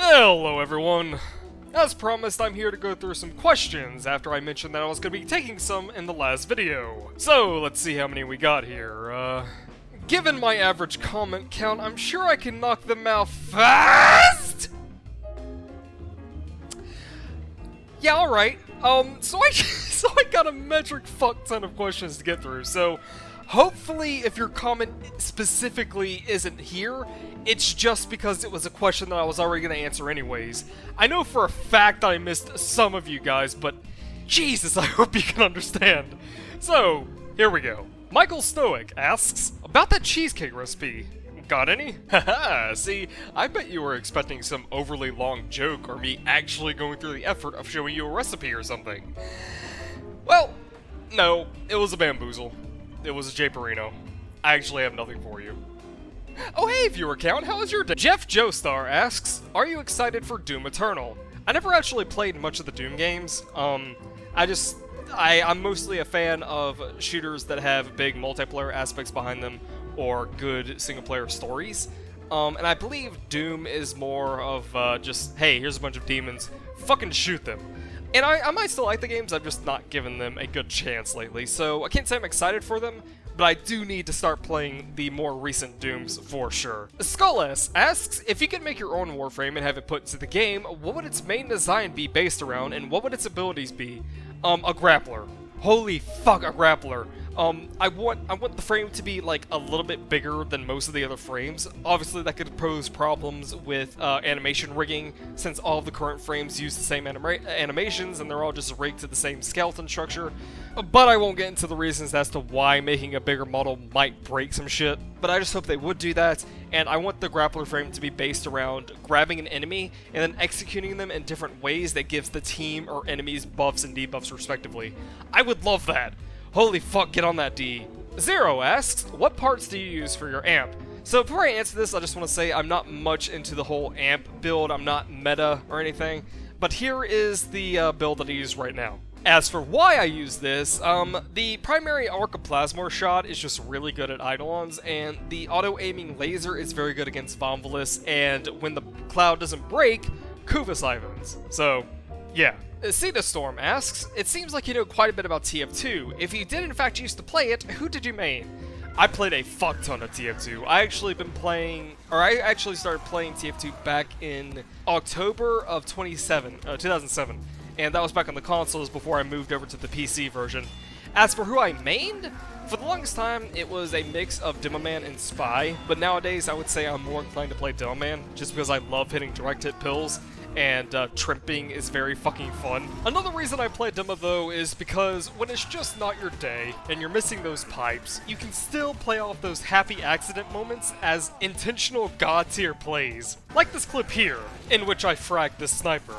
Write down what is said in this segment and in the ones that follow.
Hello everyone! As promised, I'm here to go through some questions after I mentioned that I was going to be taking some in the last video. So, let's see how many we got here. Given my average comment count, I'm sure I can knock them out fast! Yeah, alright. So I got a metric fuck ton of questions to get through, so hopefully if your comment specifically isn't here, it's just because it was a question that I was already going to answer anyways. I know for a fact I missed some of you guys, but Jesus, I hope you can understand. So, here we go. Michael Stoic asks, about that cheesecake recipe. Got any? Haha, see, I bet you were expecting some overly long joke or me actually going through the effort of showing you a recipe or something. Well, no, it was a bamboozle. It was a Japerino. I actually have nothing for you. Oh hey, viewer count, how was your day? Jeff Joestar asks, are you excited for Doom Eternal? I never actually played much of the Doom games. I'm mostly a fan of shooters that have big multiplayer aspects behind them or good single-player stories. And I believe Doom is more of just, hey, here's a bunch of demons, fucking shoot them. And I might still like the games, I've just not given them a good chance lately, so I can't say I'm excited for them, but I do need to start playing the more recent Dooms for sure. Skull-S asks, if you could make your own Warframe and have it put into the game, what would its main design be based around, and what would its abilities be? A grappler. Holy fuck, a grappler. I want the frame to be like a little bit bigger than most of the other frames. Obviously that could pose problems with animation rigging, since all of the current frames use the same animations and they're all just rigged to the same skeleton structure. But I won't get into the reasons as to why making a bigger model might break some shit. But I just hope they would do that, and I want the grappler frame to be based around grabbing an enemy and then executing them in different ways that gives the team or enemies buffs and debuffs respectively. I would love that. Holy fuck, get on that D. Zero asks, what parts do you use for your amp? So before I answer this, I just want to say I'm not much into the whole amp build, I'm not meta or anything, but here is the build that I use right now. As for why I use this, the primary Arcoplasmor shot is just really good at Eidolons, and the auto-aiming laser is very good against Vomvalis, and when the cloud doesn't break, Kuvas Ivans. So, yeah. Cedar Storm asks, it seems like you know quite a bit about TF2. If you did in fact used to play it, who did you main? I played a fuck ton of TF2. I actually started playing TF2 back in October of 2007. And that was back on the consoles before I moved over to the PC version. As for who I mained, for the longest time it was a mix of Demoman and Spy, but nowadays I would say I'm more inclined to play Demoman, just because I love hitting direct hit pills, and trimping is very fucking fun. Another reason I play Demo though is because when it's just not your day, and you're missing those pipes, you can still play off those happy accident moments as intentional god tier plays. Like this clip here, in which I fragged this sniper.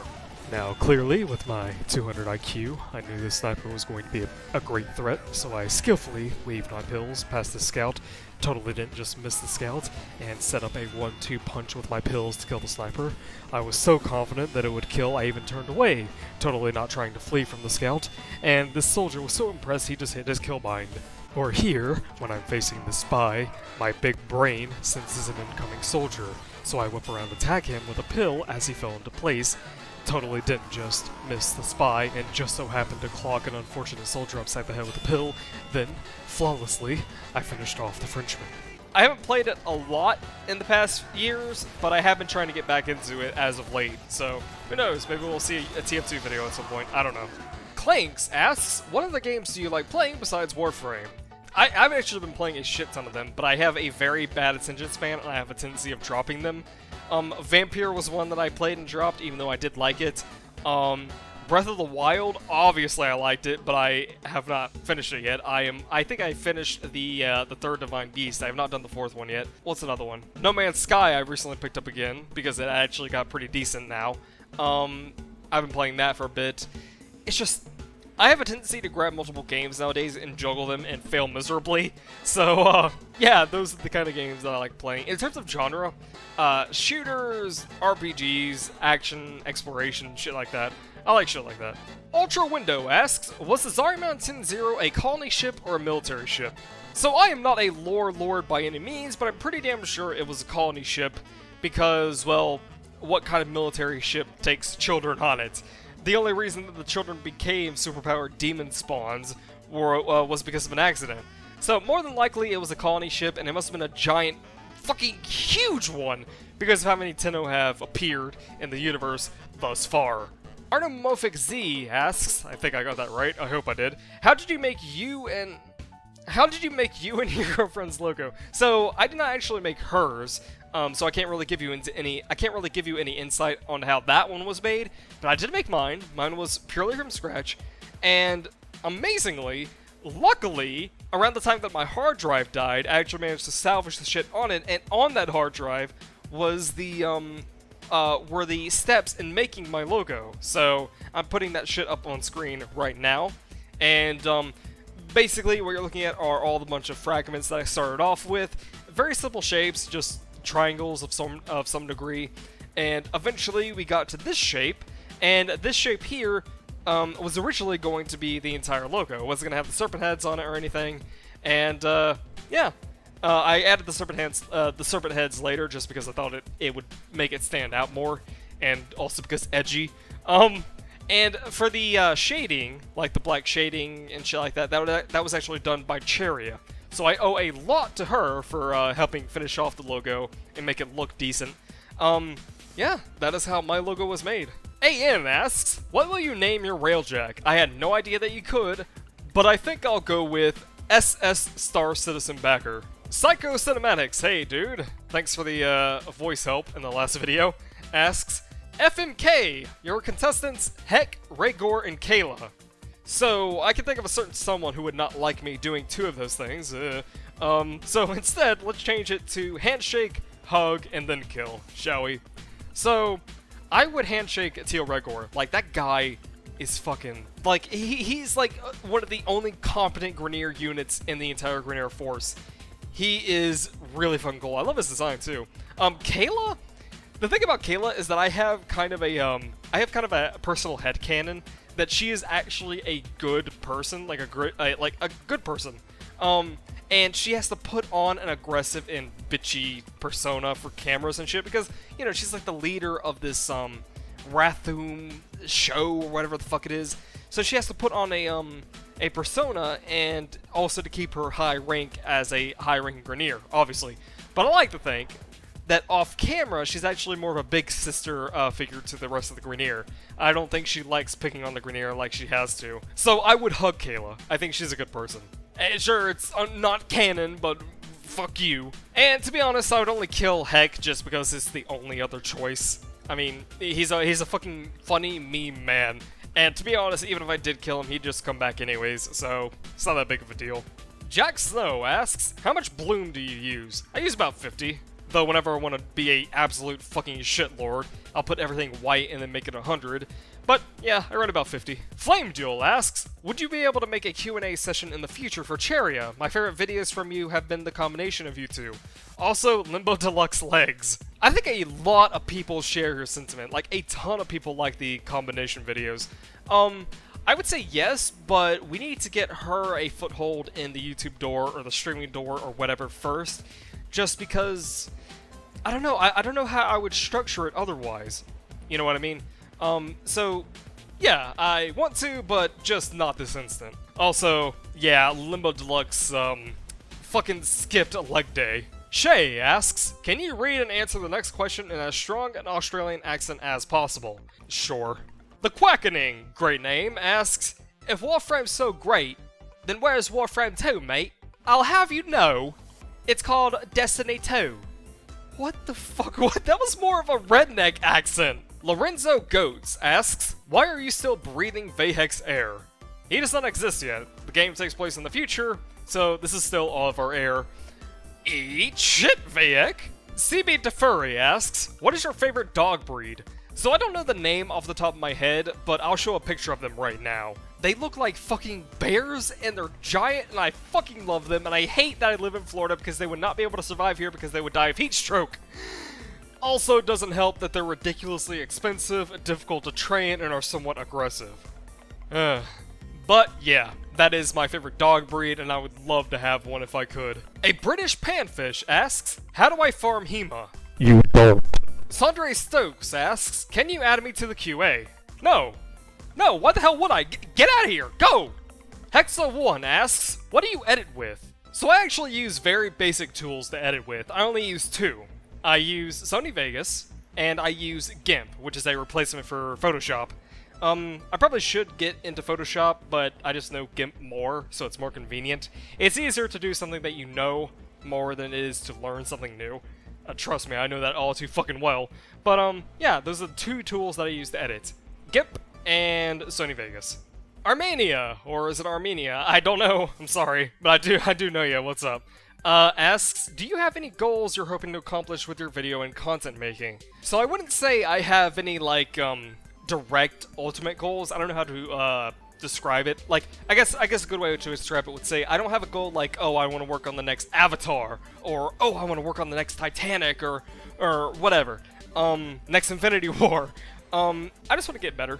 Now, clearly, with my 200 IQ, I knew this sniper was going to be a great threat, so I skillfully weaved my pills past the scout, totally didn't just miss the scout, and set up a 1-2 punch with my pills to kill the sniper. I was so confident that it would kill, I even turned away, totally not trying to flee from the scout, and this soldier was so impressed he just hit his kill bind. Or here, when I'm facing the spy, my big brain senses an incoming soldier, so I whip around to attack him with a pill as he fell into place. Totally didn't just miss the spy and just so happened to clock an unfortunate soldier upside the head with a pill. Then, flawlessly, I finished off the Frenchman. I haven't played it a lot in the past years, but I have been trying to get back into it as of late, so who knows, maybe we'll see a TF2 video at some point, I don't know. Clanks asks, what other games do you like playing besides Warframe? I've actually been playing a shit ton of them, but I have a very bad attention span and I have a tendency of dropping them. Vampire was one that I played and dropped, even though I did like it. Breath of the Wild, obviously I liked it, but I have not finished it yet. I think I finished the third Divine Beast. I have not done the fourth one yet. What's another one? No Man's Sky I recently picked up again, because it actually got pretty decent now. I've been playing that for a bit. It's just, I have a tendency to grab multiple games nowadays and juggle them and fail miserably. So, yeah, those are the kind of games that I like playing. In terms of genre, shooters, RPGs, action, exploration, shit like that. I like shit like that. Ultra Window asks, was the Zaryaman 10-0 a colony ship or a military ship? So I am not a lore lord by any means, but I'm pretty damn sure it was a colony ship because, well, what kind of military ship takes children on it. The only reason that the children became superpowered demon spawns was because of an accident. So more than likely it was a colony ship, and it must have been a giant, fucking huge one, because of how many Tenno have appeared in the universe thus far. Arnomorphic Z asks, I think I got that right, I hope I did, how did you make you and your girlfriend's logo? So I did not actually make hers, so I can't really give you any insight on how that one was made, but I did make mine. Mine was purely from scratch, and amazingly, luckily, around the time that my hard drive died, I actually managed to salvage the shit on it, and on that hard drive was were the steps in making my logo. So I'm putting that shit up on screen right now, and basically what you're looking at are all the bunch of fragments that I started off with. Very simple shapes, just triangles of some degree, and eventually we got to this shape, and this shape here was originally going to be the entire logo. It wasn't going to have the serpent heads on it or anything, and yeah. I added the serpent heads later just because I thought it would make it stand out more, and also because edgy. And for the shading, like the black shading and shit like that, that was actually done by Cheria. So I owe a lot to her for helping finish off the logo and make it look decent. Yeah, that is how my logo was made. AN asks, what will you name your railjack? I had no idea that you could, but I think I'll go with SS Star Citizen Backer. Psycho Cinematics, hey dude, thanks for the voice help in the last video, asks, FMK, your contestants Heck, Rhaegor, and Kayla. So, I can think of a certain someone who would not like me doing two of those things, so instead, let's change it to handshake, hug, and then kill, shall we? So, I would handshake Teal Rhaegor. Like, that guy is fucking, like, he's like one of the only competent Grineer units in the entire Grineer force. He is really fucking cool. I love his design too. Kayla? The thing about Kayla is that I have kind of a personal headcanon that she is actually a good person, like a good person. And she has to put on an aggressive and bitchy persona for cameras and shit because, you know, she's like the leader of this Rathum show or whatever the fuck it is. So she has to put on a persona, and also to keep her high rank as a high-ranking Grineer, obviously. But I like to think that off-camera, she's actually more of a big sister figure to the rest of the Grineer. I don't think she likes picking on the Grineer like she has to. So I would hug Kayla. I think she's a good person. And sure, it's not canon, but fuck you. And to be honest, I would only kill Heck just because it's the only other choice. I mean, he's a fucking funny meme man. And to be honest, even if I did kill him, he'd just come back anyways, so it's not that big of a deal. Jack Snow asks, how much bloom do you use? I use about 50, though whenever I want to be a absolute fucking shitlord, I'll put everything white and then make it 100. But yeah, I run about 50. Flame Duel asks, would you be able to make a Q&A session in the future for Cheria? My favorite videos from you have been the combination of you two. Also, Limbo Deluxe Legs. I think a lot of people share your sentiment. Like, a ton of people like the combination videos. I would say yes, but we need to get her a foothold in the YouTube door or the streaming door or whatever first. Just because, I don't know, I don't know how I would structure it otherwise. You know what I mean? So, yeah, I want to, but just not this instant. Also, yeah, Limbo Deluxe, fucking skipped a leg day. Shay asks, can you read and answer the next question in as strong an Australian accent as possible? Sure. The Quackening, great name, asks, if Warframe's so great, then where's Warframe 2, mate? I'll have you know, it's called Destiny 2. What the fuck? What? That was more of a redneck accent. Lorenzo Goats asks, why are you still breathing Vahek's air? He does not exist yet. The game takes place in the future, so this is still all of our air. Eat shit, Vahek! CB Defurry asks, what is your favorite dog breed? So I don't know the name off the top of my head, but I'll show a picture of them right now. They look like fucking bears, and they're giant, and I fucking love them, and I hate that I live in Florida because they would not be able to survive here because they would die of heat stroke. Also, it doesn't help that they're ridiculously expensive, difficult to train, and are somewhat aggressive. But yeah, that is my favorite dog breed, and I would love to have one if I could. A British panfish asks, how do I farm hema? You don't. Sandre Stokes asks, can you add me to the QA? No. No, why the hell would I? Get out of here! Go! Hexa1 asks, what do you edit with? So I actually use very basic tools to edit with. I only use two. I use Sony Vegas, and I use GIMP, which is a replacement for Photoshop. I probably should get into Photoshop, but I just know GIMP more, so it's more convenient. It's easier to do something that you know more than it is to learn something new. Trust me, I know that all too fucking well. But, yeah, those are the two tools that I use to edit. GIMP and Sony Vegas. Armenia, or is it Armenia? I don't know, I'm sorry, but I do know you, what's up? Asks, do you have any goals you're hoping to accomplish with your video and content making? So I wouldn't say I have any, like, direct ultimate goals. I don't know how to, describe it. Like, I guess a good way to describe it would say, I don't have a goal like, oh, I want to work on the next Avatar, or, oh, I want to work on the next Titanic, or whatever. Next Infinity War. I just want to get better.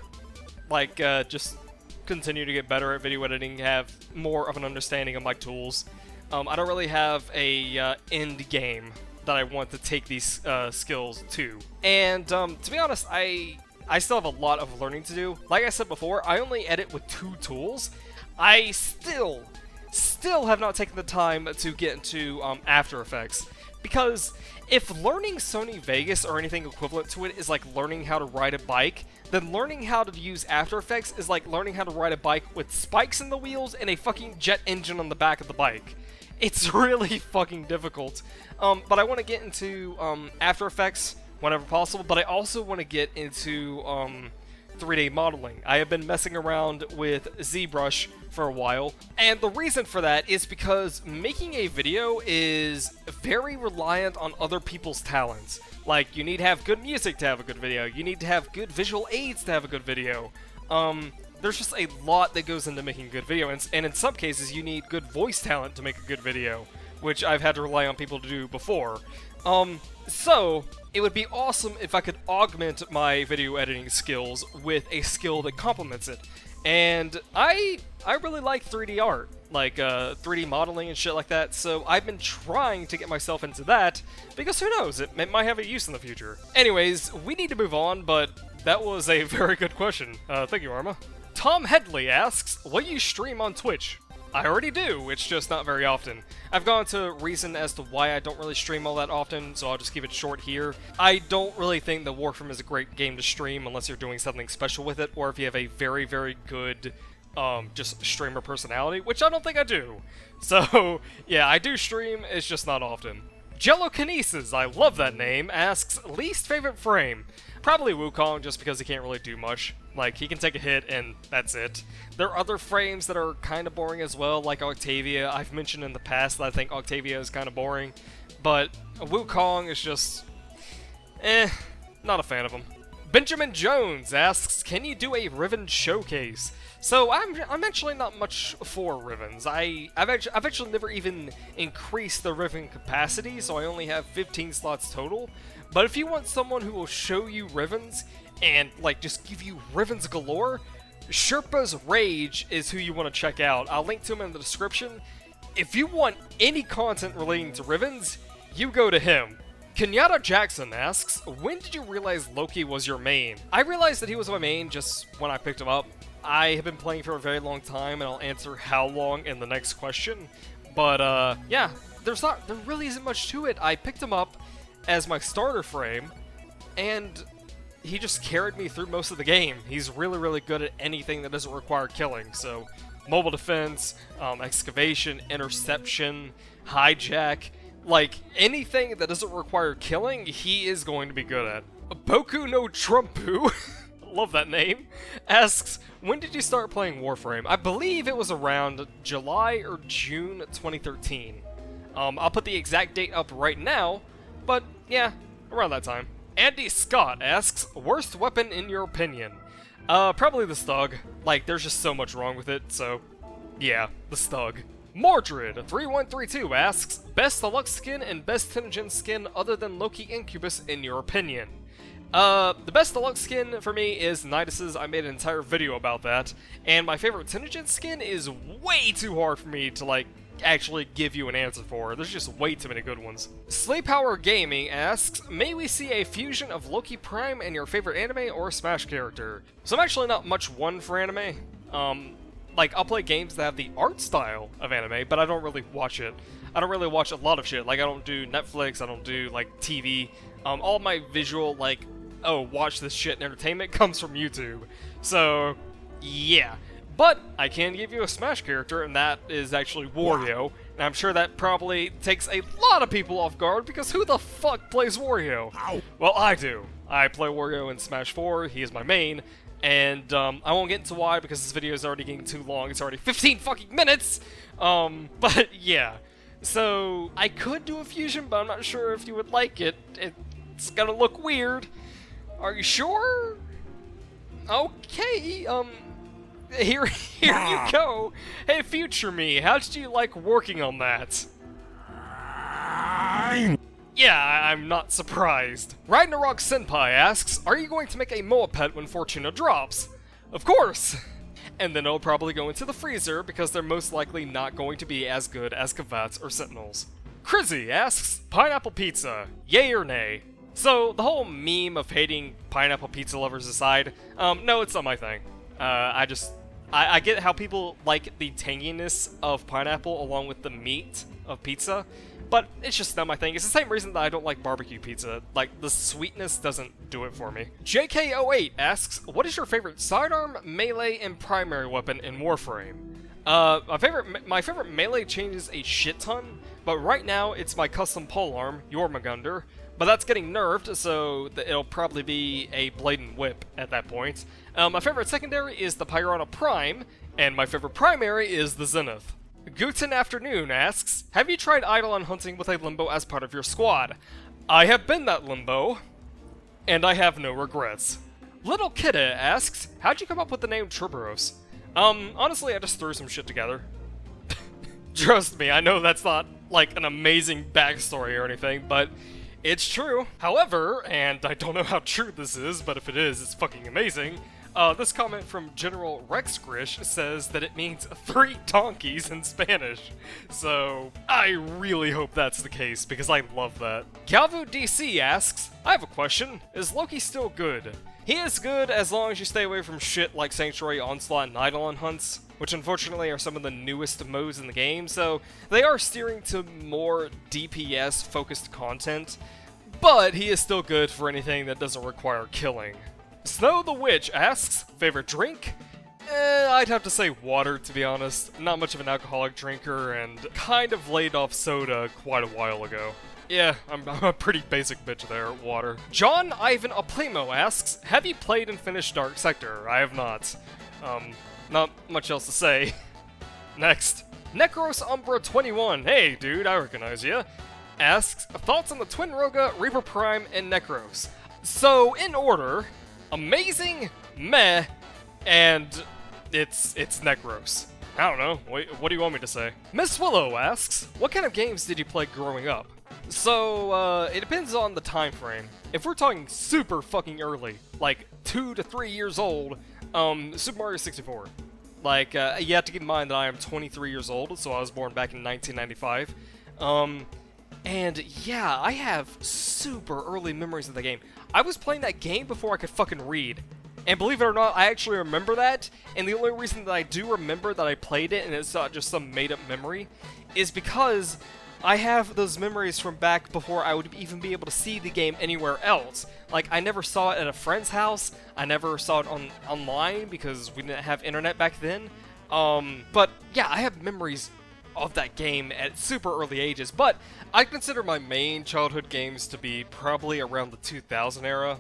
Like, just continue to get better at video editing, have more of an understanding of my tools. I don't really have a end game that I want to take these skills to. And to be honest, I still have a lot of learning to do. Like I said before, I only edit with two tools. I still have not taken the time to get into After Effects. Because if learning Sony Vegas or anything equivalent to it is like learning how to ride a bike, then learning how to use After Effects is like learning how to ride a bike with spikes in the wheels and a fucking jet engine on the back of the bike. It's really fucking difficult. But I want to get into After Effects whenever possible, but I also want to get into 3D modeling. I have been messing around with ZBrush for a while, and the reason for that is because making a video is very reliant on other people's talents. Like, you need to have good music to have a good video, you need to have good visual aids to have a good video. There's just a lot that goes into making a good video, and in some cases you need good voice talent to make a good video, which I've had to rely on people to do before. So, it would be awesome if I could augment my video editing skills with a skill that complements it. And I really like 3D art, like 3D modeling and shit like that, so I've been trying to get myself into that, because who knows, it might have a use in the future. Anyways, we need to move on, but that was a very good question. Thank you, Arma. Tom Headley asks, will you stream on Twitch? I already do, it's just not very often. I've gone into reason as to why I don't really stream all that often, so I'll just keep it short here. I don't really think that Warframe is a great game to stream unless you're doing something special with it, or if you have a very, very good, just streamer personality, which I don't think I do. So, yeah, I do stream, it's just not often. Jellokinesis, I love that name, asks, least favorite frame? Probably Wukong, just because he can't really do much. Like, he can take a hit, and that's it. There are other frames that are kind of boring as well, like Octavia. I've mentioned in the past that I think Octavia is kind of boring, but Wukong is just... not a fan of him. Benjamin Jones asks, can you do a Riven showcase? So, I'm actually not much for Rivens. I've actually never even increased the Riven capacity, so I only have 15 slots total. But if you want someone who will show you Rivens, and, like, just give you Rivens galore, Sherpa's Rage is who you want to check out. I'll link to him in the description. If you want any content relating to Rivens, you go to him. Kenyatta Jackson asks, when did you realize Loki was your main? I realized that he was my main just when I picked him up. I have been playing for a very long time, and I'll answer how long in the next question. But, yeah, there really isn't much to it. I picked him up as my starter frame, and he just carried me through most of the game. He's really, really good at anything that doesn't require killing. So, mobile defense, excavation, interception, hijack, like, anything that doesn't require killing, he is going to be good at. Boku no Trumpu, love that name, asks, when did you start playing Warframe? I believe it was around July or June 2013. I'll put the exact date up right now, but yeah, around that time. Andy Scott asks, worst weapon in your opinion? Probably the Stug. Like, there's just so much wrong with it, so yeah, the Stug. Mordred3132 asks, best deluxe skin and best Tenogen skin other than Loki Incubus in your opinion? The best deluxe skin for me is Nidus's. I made an entire video about that, and my favorite Tenogen skin is way too hard for me to, like, actually give you an answer for. There's just way too many good ones. Sleep Power Gaming asks, may we see a fusion of Loki Prime and your favorite anime or Smash character? So I'm actually not much one for anime. Like, I'll play games that have the art style of anime, but I don't really watch it. I don't really watch a lot of shit. Like, I don't do Netflix, I don't do, like, TV. All my visual, like, oh, watch this shit and entertainment comes from YouTube. So, yeah. But I can give you a Smash character, and that is actually Wario. And I'm sure that probably takes a lot of people off guard, because who the fuck plays Wario? Ow. Well, I do. I play Wario in Smash 4, he is my main. And I won't get into why, because this video is already getting too long. It's already 15 fucking minutes! But yeah. So, I could do a fusion, but I'm not sure if you would like it. It's gonna look weird. Are you sure? Okay, here you go. Hey, future me, how did you like working on that? Yeah, I'm not surprised. Ragnarok Senpai asks, are you going to make a Moa pet when Fortuna drops? Of course! And then it'll probably go into the freezer because they're most likely not going to be as good as Kavats or Sentinels. Crizzy asks, pineapple pizza, yay or nay? So, the whole meme of hating pineapple pizza lovers aside, no, it's not my thing. I get how people like the tanginess of pineapple along with the meat of pizza, but it's just not my thing. It's the same reason that I don't like barbecue pizza. Like, the sweetness doesn't do it for me. JK08 asks, what is your favorite sidearm, melee, and primary weapon in Warframe? My favorite melee changes a shit ton, but right now it's my custom polearm, Jormungandr, but that's getting nerfed, so it'll probably be a blade and whip at that point. My favorite secondary is the Piranha Prime, and my favorite primary is the Zenith. Guten Afternoon asks, have you tried Eidolon hunting with a Limbo as part of your squad? I have been that Limbo, and I have no regrets. Little Kidda asks, how'd you come up with the name Triburos? Honestly, I just threw some shit together. Trust me, I know that's not, like, an amazing backstory or anything, but it's true. However, and I don't know how true this is, but if it is, it's fucking amazing. This comment from General Rex Grish says that it means 3 donkeys in Spanish. So, I really hope that's the case, because I love that. Calvo DC asks, I have a question. Is Loki still good? He is good as long as you stay away from shit like Sanctuary, Onslaught, and Eidolon hunts, which unfortunately are some of the newest modes in the game, so they are steering to more DPS-focused content, but he is still good for anything that doesn't require killing. Snow the Witch asks, favorite drink? I'd have to say water, to be honest. Not much of an alcoholic drinker, and kind of laid off soda quite a while ago. Yeah, I'm a pretty basic bitch there, water. John Ivan Aplimo asks, have you played and finished Dark Sector? I have not. Not much else to say. Next. Necros Umbra 21, hey dude, I recognize ya, asks, thoughts on the Twin Roga, Reaper Prime, and Necros? So, in order, amazing, meh, and it's Necros. I don't know, what do you want me to say? Miss Willow asks, what kind of games did you play growing up? So, it depends on the time frame. If we're talking super fucking early, like 2 to 3 years old, Super Mario 64. Like, you have to keep in mind that I am 23 years old, so I was born back in 1995. And yeah, I have super early memories of the game. I was playing that game before I could fucking read. And believe it or not, I actually remember that, and the only reason that I do remember that I played it, and it's not just some made-up memory, is because I have those memories from back before I would even be able to see the game anywhere else. Like, I never saw it at a friend's house, I never saw it online because we didn't have internet back then. But yeah, I have memories of that game at super early ages, but I consider my main childhood games to be probably around the 2000 era,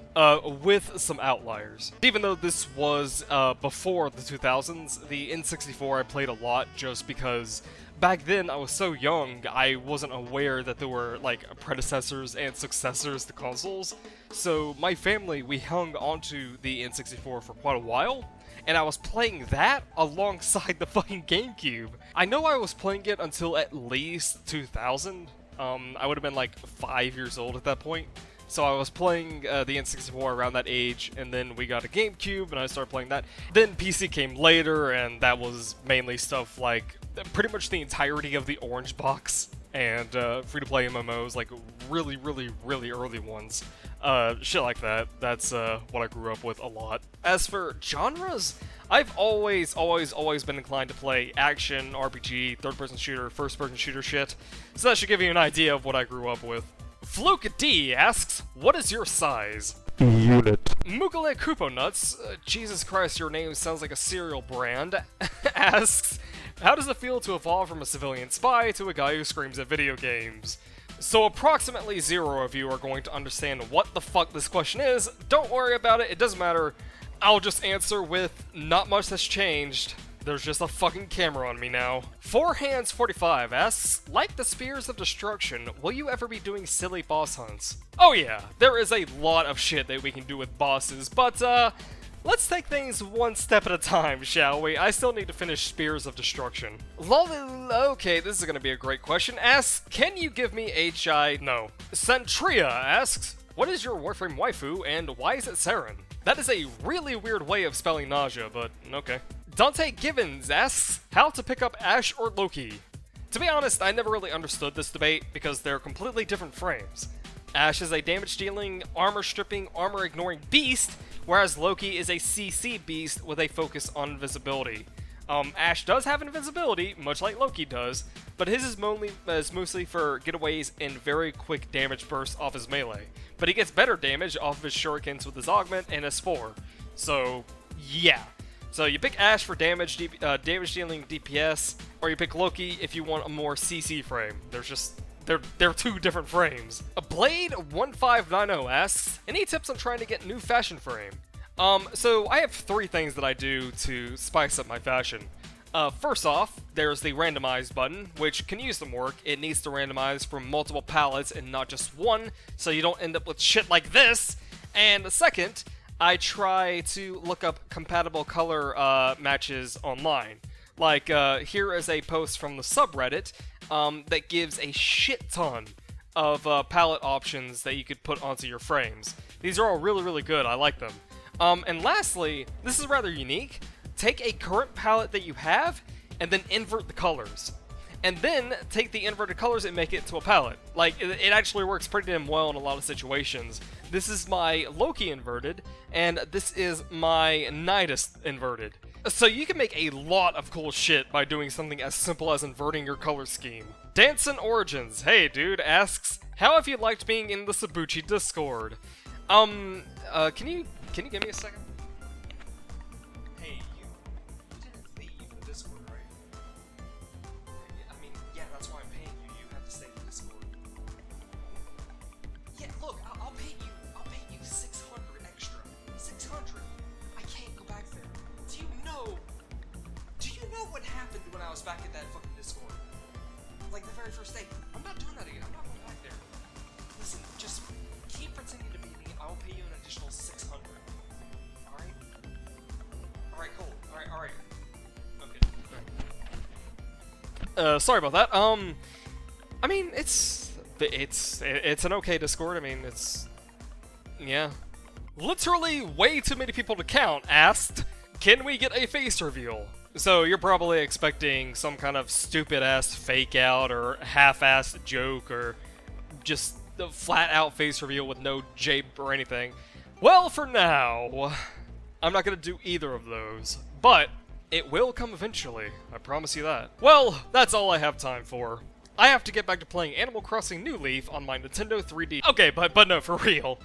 with some outliers. Even though this was before the 2000s, the N64 I played a lot just because back then I was so young, I wasn't aware that there were like predecessors and successors to consoles. So my family, we hung onto the N64 for quite a while, and I was playing that alongside the fucking GameCube. I know I was playing it until at least 2000. I would have been like 5 years old at that point. So I was playing the N64 around that age, and then we got a GameCube, and I started playing that. Then PC came later, and that was mainly stuff like pretty much the entirety of the orange box and free-to-play MMOs, like really, really, really early ones. Shit like that. That's what I grew up with a lot. As for genres, I've always been inclined to play action, RPG, third-person shooter, first-person shooter shit. So that should give you an idea of what I grew up with. Fluke D asks, what is your size? Unit. Mugale Kupo Nuts, Jesus Christ, your name sounds like a cereal brand, asks, how does it feel to evolve from a civilian spy to a guy who screams at video games? So approximately 0 of you are going to understand what the fuck this question is. Don't worry about it, it doesn't matter. I'll just answer with, not much has changed. There's just a fucking camera on me now. 4Hands45 asks, like the Spears of Destruction, will you ever be doing silly boss hunts? Oh yeah, there is a lot of shit that we can do with bosses, but let's take things one step at a time, shall we? I still need to finish Spears of Destruction. Okay, this is gonna be a great question. Asks, can you give me HI? No. Centria asks, what is your Warframe waifu and why is it Saren? That is a really weird way of spelling nausea, but okay. Dante Givens asks, how to pick up Ashe or Loki? To be honest, I never really understood this debate because they're completely different frames. Ashe is a damage-dealing, armor-stripping, armor-ignoring beast, whereas Loki is a CC beast with a focus on invisibility. Ashe does have invisibility, much like Loki does, but his is mostly for getaways and very quick damage bursts off his melee. But he gets better damage off of his shurikens with his augment and S4. So, yeah. So you pick Ashe for damage dealing DPS, or you pick Loki if you want a more CC frame. They're two different frames. A Blade 1590 asks, any tips on trying to get new fashion frame? So I have 3 things that I do to spice up my fashion. First off, there's the randomize button, which can use some work. It needs to randomize from multiple palettes and not just one, so you don't end up with shit like this. And second, I try to look up compatible color matches online. Like, here is a post from the subreddit that gives a shit ton of palette options that you could put onto your frames. These are all really, really good. I like them. And lastly, this is rather unique. Take a current palette that you have and then invert the colors. And then take the inverted colors and make it to a palette. Like, it actually works pretty damn well in a lot of situations. This is my Loki inverted, and this is my Nidus inverted. So you can make a lot of cool shit by doing something as simple as inverting your color scheme. Dancin' Origins, hey dude, asks, how have you liked being in the Sabuchi Discord? Can you give me a second? Hey, you didn't leave the Discord, right? I mean, yeah, that's why I'm paying you. You have to stay in the Discord. Yeah, look, I'll pay you 600 extra. 600. I can't go back there. Do you know what happened when I was back at that fucking Discord? Like the very first day. I'm not doing that again. I'm not going back there. Listen, just keep pretending to be me. I'll pay you an additional 600. Alright? Alright, cool. Alright. Okay. Sorry about that. I mean, it's an okay Discord. I mean, yeah. Literally way too many people to count asked, can we get a face reveal? So you're probably expecting some kind of stupid-ass fake-out or half-assed joke or just a flat-out face reveal with no jape or anything. Well, for now, I'm not gonna do either of those, but it will come eventually, I promise you that. Well, that's all I have time for. I have to get back to playing Animal Crossing New Leaf on my Nintendo 3D. Okay, but no, for real.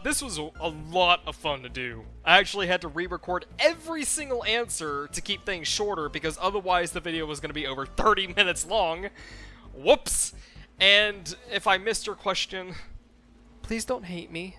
This was a lot of fun to do. I actually had to re-record every single answer to keep things shorter because otherwise the video was going to be over 30 minutes long. Whoops. And if I missed your question, please don't hate me.